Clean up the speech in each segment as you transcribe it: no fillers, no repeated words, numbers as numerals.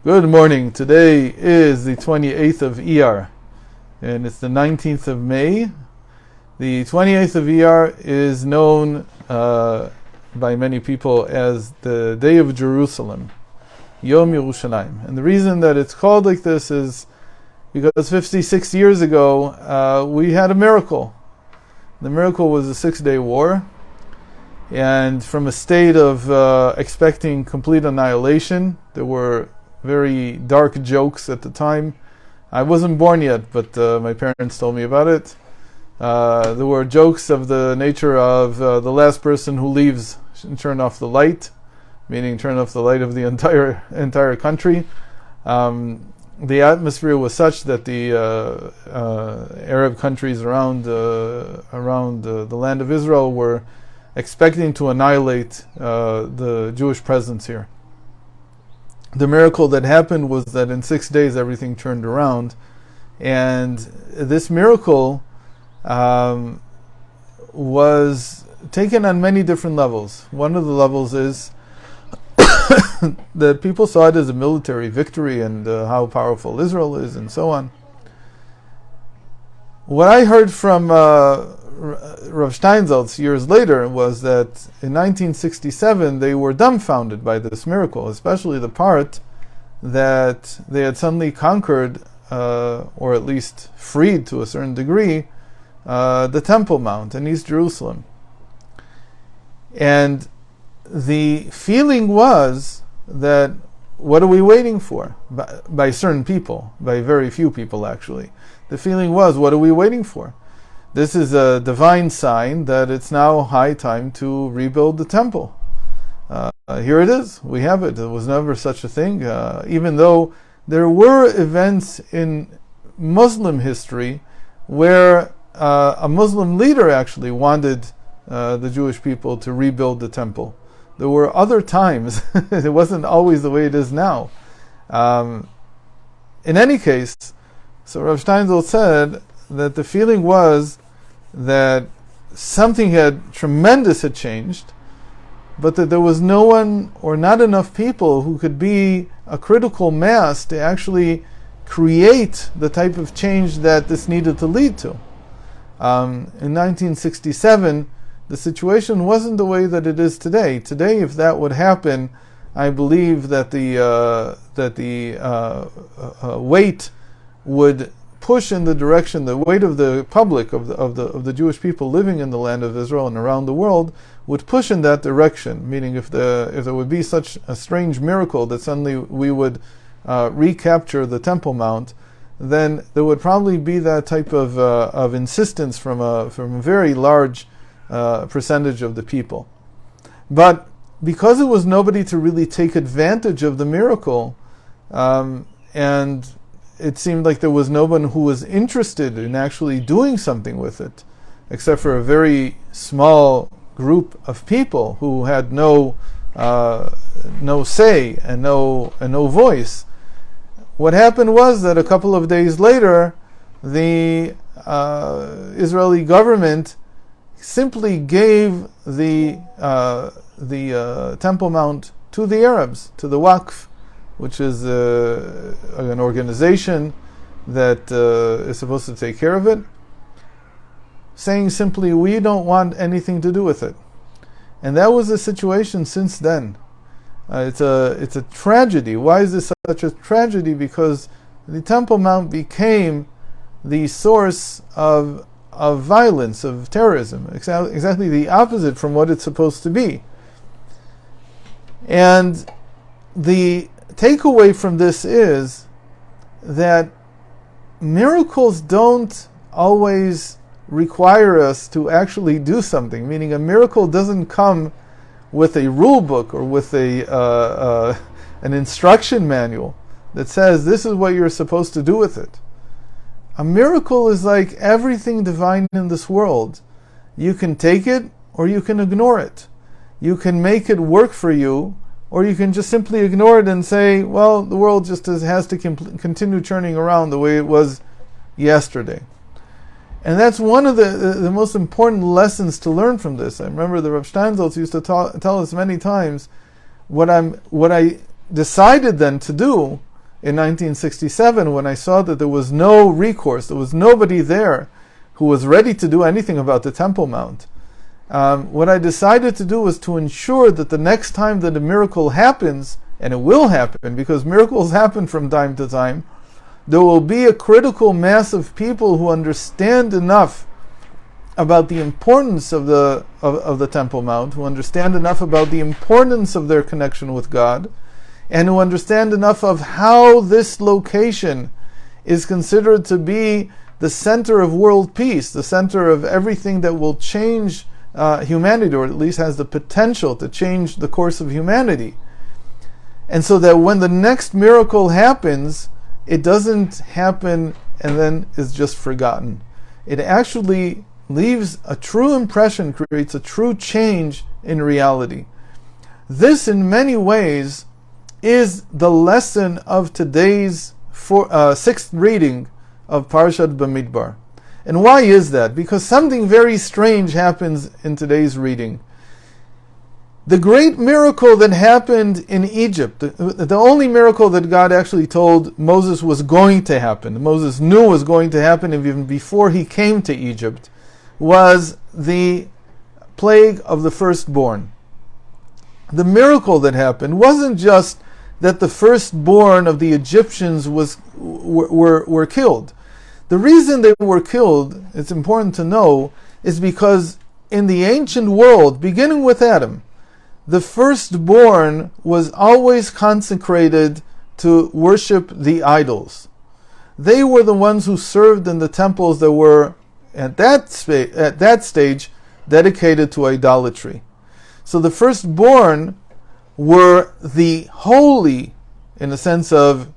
Good morning. Today is the 28th of Iyar, and it's the 19th of May. The 28th of Iyar is known by many people as the Day of Jerusalem, Yom Yerushalayim. And the reason that it's called like this is because 56 years ago we had a miracle. The miracle was the 6-day war, and from a state of expecting complete annihilation, there were very dark jokes at the time. I wasn't born yet, but my parents told me about it. There were jokes of the nature of the last person who leaves should turn off the light, meaning turn off the light of the entire country. The atmosphere was such that the Arab countries around the land of Israel were expecting to annihilate the Jewish presence here. The miracle that happened was that in 6 days everything turned around, and this miracle was taken on many different levels. One of the levels is that people saw it as a military victory and how powerful Israel is and so on. What I heard from Rav Steinsaltz years later was that in 1967 they were dumbfounded by this miracle, especially the part that they had suddenly conquered, or at least freed to a certain degree, the Temple Mount in East Jerusalem. And the feeling was that, what are we waiting for? By certain people, by very few people actually. The feeling was, what are we waiting for? This is a divine sign that it's now high time to rebuild the temple. Here it is. We have it. There was never such a thing. Even though there were events in Muslim history where a Muslim leader actually wanted the Jewish people to rebuild the temple. There were other times. It wasn't always the way it is now. In any case, so Rav Steinsaltz said that the feeling was that something tremendous had changed, but that there was no one or not enough people who could be a critical mass to actually create the type of change that this needed to lead to. In 1967, the situation wasn't the way that it is today. Today, if that would happen, I believe that the weight would push in the direction, the weight of the public, of the Jewish people living in the land of Israel and around the world, would push in that direction. Meaning, if there would be such a strange miracle that suddenly we would recapture the Temple Mount, then there would probably be that type of insistence from a very large percentage of the people. But because it was nobody to really take advantage of the miracle, and it seemed like there was no one who was interested in actually doing something with it, except for a very small group of people who had no say and no voice. What happened was that a couple of days later, the Israeli government simply gave the Temple Mount to the Arabs, to the Waqf, which is an organization that is supposed to take care of it, saying simply, we don't want anything to do with it. And that was the situation since then. It's a tragedy. Why is this such a tragedy? Because the Temple Mount became the source of violence, of terrorism, exactly the opposite from what it's supposed to be. And the takeaway from this is that miracles don't always require us to actually do something. Meaning, a miracle doesn't come with a rule book or with an instruction manual that says this is what you're supposed to do with it. A miracle is like everything divine in this world. You can take it or you can ignore it. You can make it work for you, or you can just simply ignore it and say, well, the world just has to continue turning around the way it was yesterday. And that's one of the most important lessons to learn from this. I remember the Rav Steinsaltz used to tell us many times, what I decided then to do in 1967 when I saw that there was no recourse, there was nobody there who was ready to do anything about the Temple Mount. What I decided to do was to ensure that the next time that a miracle happens, and it will happen because miracles happen from time to time, there will be a critical mass of people who understand enough about the importance of the Temple Mount, who understand enough about the importance of their connection with God, and who understand enough of how this location is considered to be the center of world peace, the center of everything that will change humanity, or at least has the potential to change the course of humanity. And so that when the next miracle happens, it doesn't happen and then is just forgotten. It actually leaves a true impression, creates a true change in reality. This, in many ways, is the lesson of today's sixth reading of Parashat Bemidbar. And why is that? Because something very strange happens in today's reading. The great miracle that happened in Egypt, the only miracle that God actually told Moses was going to happen, Moses knew was going to happen even before he came to Egypt, was the plague of the firstborn. The miracle that happened wasn't just that the firstborn of the Egyptians were killed. The reason they were killed, it's important to know, is because in the ancient world, beginning with Adam, the firstborn was always consecrated to worship the idols. They were the ones who served in the temples that were at that stage dedicated to idolatry. So the firstborn were the holy, in the sense of,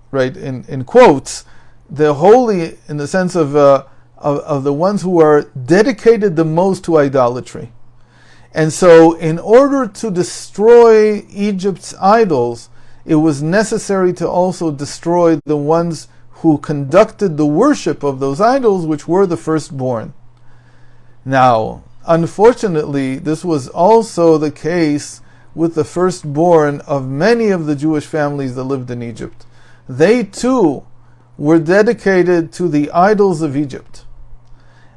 right, in quotes, the holy in the sense of the ones who are dedicated the most to idolatry. And so in order to destroy Egypt's idols, it was necessary to also destroy the ones who conducted the worship of those idols, which were the firstborn. Now, unfortunately, this was also the case with the firstborn of many of the Jewish families that lived in Egypt. They too were dedicated to the idols of Egypt.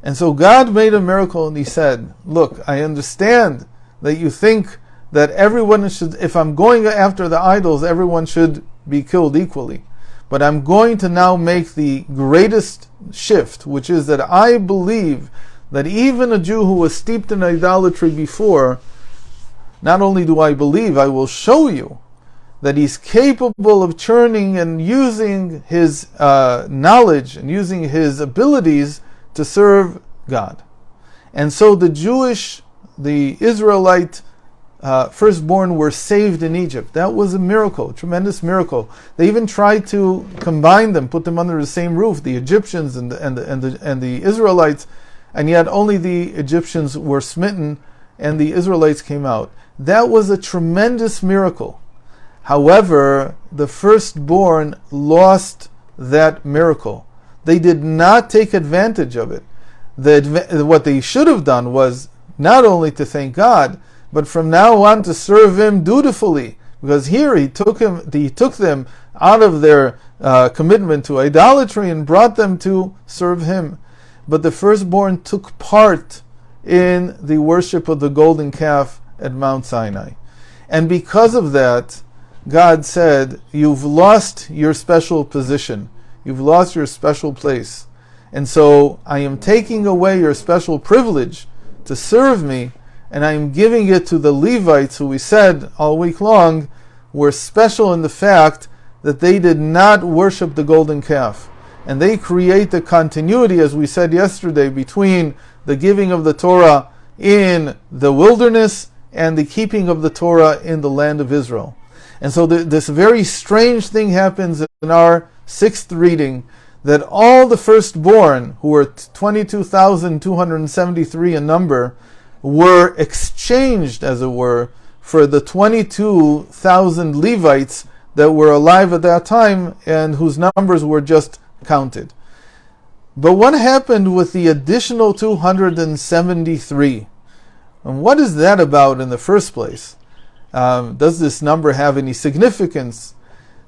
And so God made a miracle and he said, look, I understand that you think that everyone should, if I'm going after the idols, everyone should be killed equally. But I'm going to now make the greatest shift, which is that I believe that even a Jew who was steeped in idolatry before, not only do I believe, I will show you that he's capable of churning and using his knowledge and using his abilities to serve God. And so the Israelite firstborn were saved in Egypt. That was a miracle, a tremendous miracle. They even tried to combine them, put them under the same roof, the Egyptians and the Israelites, and yet only the Egyptians were smitten and the Israelites came out. That was a tremendous miracle. However, the firstborn lost that miracle. They did not take advantage of it. What they should have done was not only to thank God, but from now on to serve Him dutifully. Because here He took them out of their commitment to idolatry and brought them to serve Him. But the firstborn took part in the worship of the golden calf at Mount Sinai. And because of that, God said, you've lost your special position. You've lost your special place. And so I am taking away your special privilege to serve me, and I am giving it to the Levites, who we said all week long were special in the fact that they did not worship the golden calf. And they create the continuity, as we said yesterday, between the giving of the Torah in the wilderness and the keeping of the Torah in the land of Israel. And so this very strange thing happens in our sixth reading, that all the firstborn, who were 22,273 in number, were exchanged, as it were, for the 22,000 Levites that were alive at that time and whose numbers were just counted. But what happened with the additional 273? And what is that about in the first place? Does this number have any significance?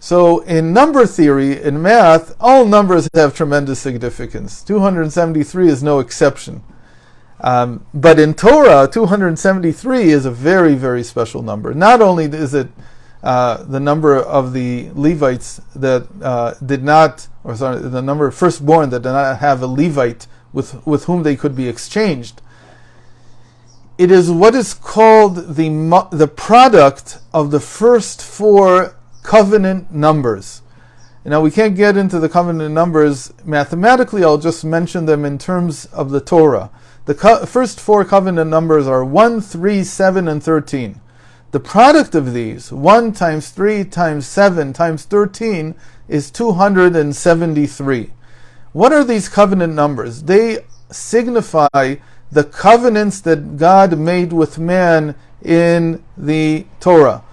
So in number theory, in math, all numbers have tremendous significance. 273 is no exception. But in Torah, 273 is a very, very special number. Not only is it the number of the Levites that the number of firstborn that did not have a Levite with whom they could be exchanged. It is what is called the product of the first four covenant numbers. Now we can't get into the covenant numbers mathematically. I'll just mention them in terms of the Torah. The first four covenant numbers are 1, 3, 7, and 13. The product of these, 1 times 3 times 7 times 13, is 273. What are these covenant numbers? They signify the covenants that God made with man in the Torah.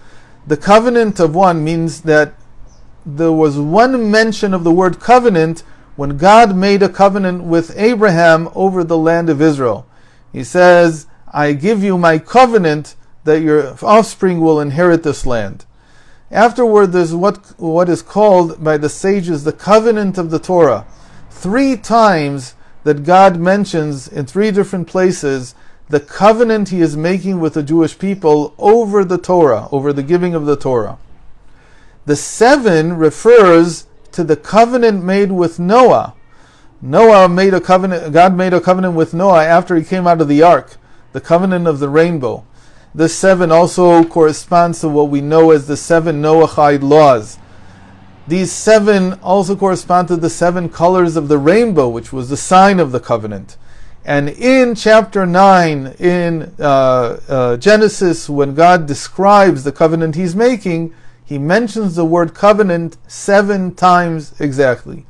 The covenant of 1 means that there was one mention of the word covenant when God made a covenant with Abraham over the land of Israel. He says, I give you my covenant that your offspring will inherit this land. Afterward, there's what is called by the sages the covenant of the Torah. 3 times that God mentions in 3 different places the covenant he is making with the Jewish people over the Torah, over the giving of the Torah. The 7 refers to the covenant made with Noah. God made a covenant with Noah after he came out of the ark, the covenant of the rainbow. The 7 also corresponds to what we know as the 7 Noahide laws. These 7 also correspond to the 7 colors of the rainbow, which was the sign of the covenant. And in chapter 9 in Genesis, when God describes the covenant he's making, he mentions the word covenant 7 times exactly.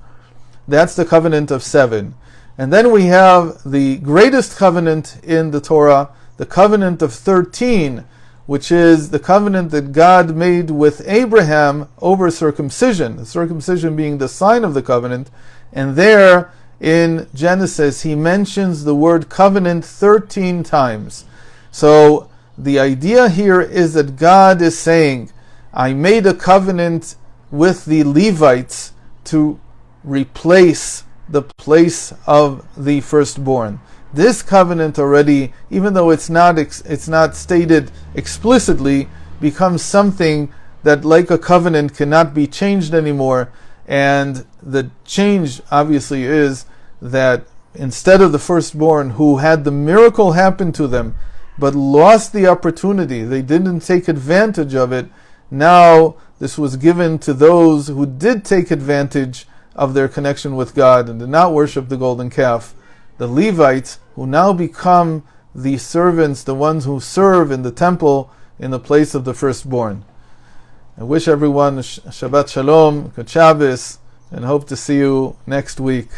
That's the covenant of 7. And then we have the greatest covenant in the Torah, the covenant of 13, which is the covenant that God made with Abraham over circumcision, the circumcision being the sign of the covenant. And there in Genesis, he mentions the word covenant 13 times. So the idea here is that God is saying, I made a covenant with the Levites to replace the place of the firstborn. This covenant already, even though it's not stated explicitly, becomes something that, like a covenant, cannot be changed anymore. And the change, obviously, is that instead of the firstborn who had the miracle happen to them, but lost the opportunity, they didn't take advantage of it, now this was given to those who did take advantage of their connection with God and did not worship the golden calf. The Levites, who now become the servants, the ones who serve in the temple in the place of the firstborn. I wish everyone Shabbat Shalom, good Shabbos, and hope to see you next week.